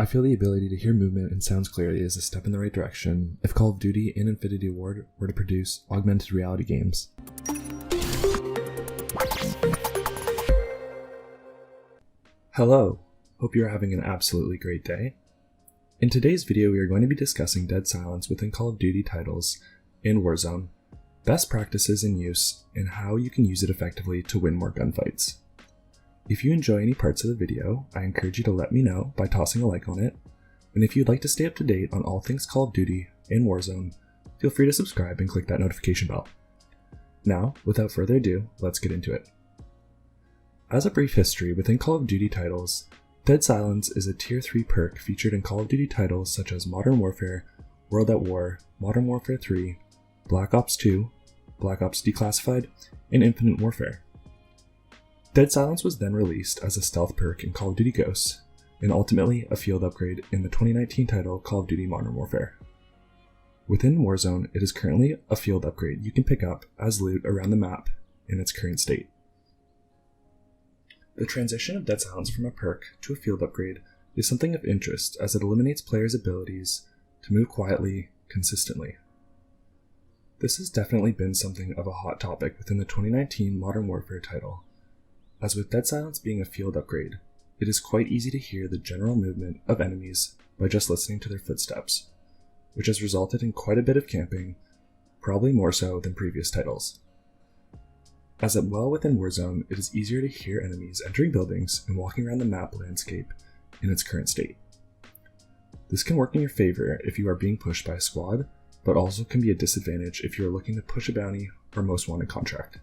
I feel the ability to hear movement and sounds clearly is a step in the right direction if Call of Duty and Infinity Ward were to produce augmented reality games. Hello, hope you are having an absolutely great day. In today's video we are going to be discussing dead silence within Call of Duty titles in Warzone, best practices in use, and how you can use it effectively to win more gunfights. If you enjoy any parts of the video, I encourage you to let me know by tossing a like on it, and if you'd like to stay up to date on all things Call of Duty and Warzone, feel free to subscribe and click that notification bell. Now, without further ado, let's get into it. As a brief history within Call of Duty titles, Dead Silence is a Tier 3 perk featured in Call of Duty titles such as Modern Warfare, World at War, Modern Warfare 3, Black Ops 2, Black Ops Declassified, and Infinite Warfare. Dead Silence was then released as a stealth perk in Call of Duty Ghosts, and ultimately a field upgrade in the 2019 title Call of Duty Modern Warfare. Within Warzone, it is currently a field upgrade you can pick up as loot around the map in its current state. The transition of Dead Silence from a perk to a field upgrade is something of interest as it eliminates players' abilities to move quietly, consistently. This has definitely been something of a hot topic within the 2019 Modern Warfare title, as with Dead Silence being a field upgrade, it is quite easy to hear the general movement of enemies by just listening to their footsteps, which has resulted in quite a bit of camping, probably more so than previous titles. As well within Warzone, it is easier to hear enemies entering buildings and walking around the map landscape in its current state. This can work in your favor if you are being pushed by a squad, but also can be a disadvantage if you are looking to push a bounty or most wanted contract.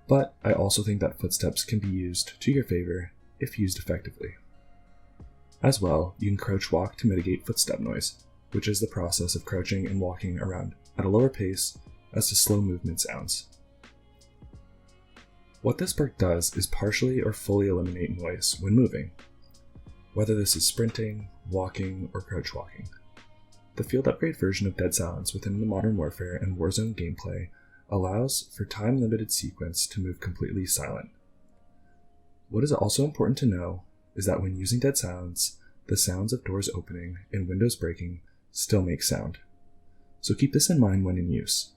But I also think that footsteps can be used to your favor if used effectively. As well, you can crouch walk to mitigate footstep noise, which is the process of crouching and walking around at a lower pace as the slow movement sounds. What this perk does is partially or fully eliminate noise when moving, whether this is sprinting, walking, or crouch walking. The field upgrade version of Dead Silence within the Modern Warfare and Warzone gameplay allows for time-limited sequence to move completely silent. What is also important to know is that when using Dead Silence, the sounds of doors opening and windows breaking still make sound. So keep this in mind when in use.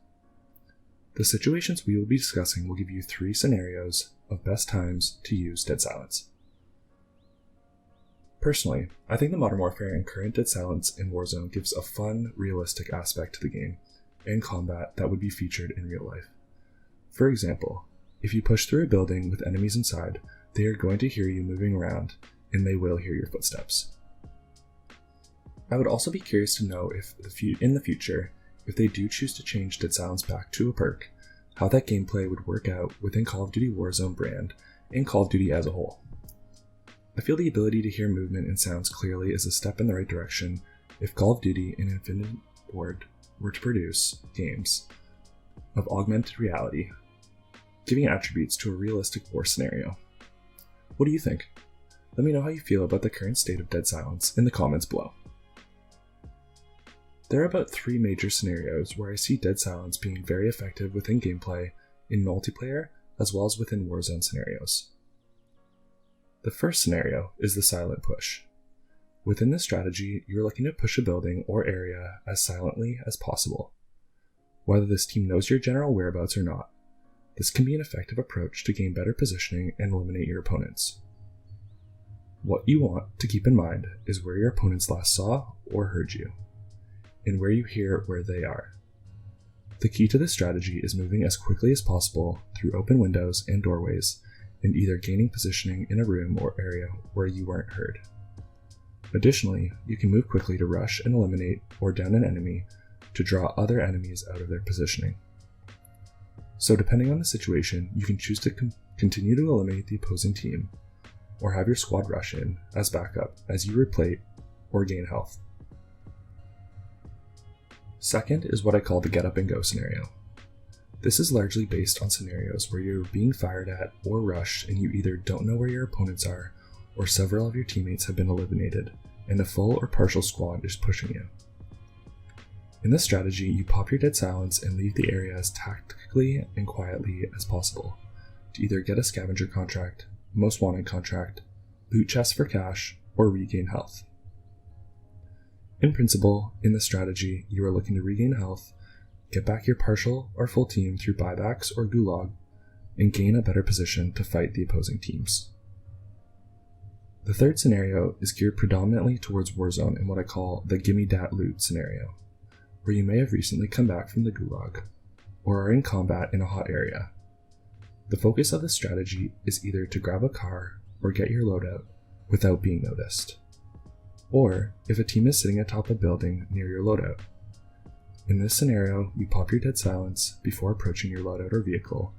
The situations we will be discussing will give you 3 scenarios of best times to use Dead Silence. Personally, I think the Modern Warfare and current Dead Silence in Warzone gives a fun, realistic aspect to the game and combat that would be featured in real life. For example, if you push through a building with enemies inside, they are going to hear you moving around, and they will hear your footsteps. I would also be curious to know if in the future, if they do choose to change Dead Silence back to a perk, how that gameplay would work out within Call of Duty Warzone brand and Call of Duty as a whole. I feel the ability to hear movement and sounds clearly is a step in the right direction if Call of Duty and Infinity Ward were to produce games of augmented reality, giving attributes to a realistic war scenario. What do you think? Let me know how you feel about the current state of Dead Silence in the comments below. There are about 3 major scenarios where I see Dead Silence being very effective within gameplay, in multiplayer, as well as within Warzone scenarios. The first scenario is the silent push. Within this strategy, you're looking to push a building or area as silently as possible. Whether this team knows your general whereabouts or not, this can be an effective approach to gain better positioning and eliminate your opponents. What you want to keep in mind is where your opponents last saw or heard you, and where you hear where they are. The key to this strategy is moving as quickly as possible through open windows and doorways, and either gaining positioning in a room or area where you weren't heard. Additionally, you can move quickly to rush and eliminate or down an enemy to draw other enemies out of their positioning. So depending on the situation, you can choose to continue to eliminate the opposing team, or have your squad rush in as backup as you replate or gain health. Second is what I call the get up and go scenario. This is largely based on scenarios where you're being fired at or rushed and you either don't know where your opponents are, or several of your teammates have been eliminated, and a full or partial squad is pushing you. In this strategy, you pop your Dead Silence and leave the area as tactically and quietly as possible, to either get a scavenger contract, most wanted contract, loot chests for cash, or regain health. In principle, in this strategy, you are looking to regain health, get back your partial or full team through buybacks or gulag, and gain a better position to fight the opposing teams. The third scenario is geared predominantly towards Warzone in what I call the gimme dat loot scenario, where you may have recently come back from the gulag, or are in combat in a hot area. The focus of this strategy is either to grab a car or get your loadout without being noticed, or if a team is sitting atop a building near your loadout. In this scenario, you pop your dead silence before approaching your loadout or vehicle,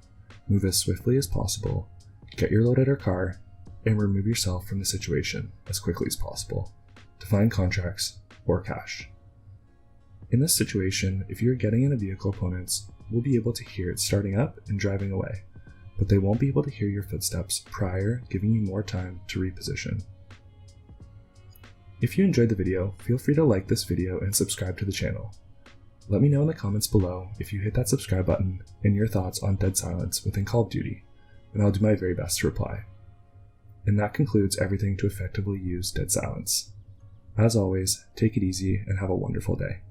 move as swiftly as possible, get your loadout or car, and remove yourself from the situation as quickly as possible to find contracts or cash. In this situation, if you're getting in a vehicle, opponents will be able to hear it starting up and driving away, but they won't be able to hear your footsteps prior, giving you more time to reposition. If you enjoyed the video, feel free to like this video and subscribe to the channel. Let me know in the comments below if you hit that subscribe button and your thoughts on dead silence within Call of Duty, and I'll do my very best to reply. And that concludes everything to effectively use dead silence. As always, take it easy and have a wonderful day.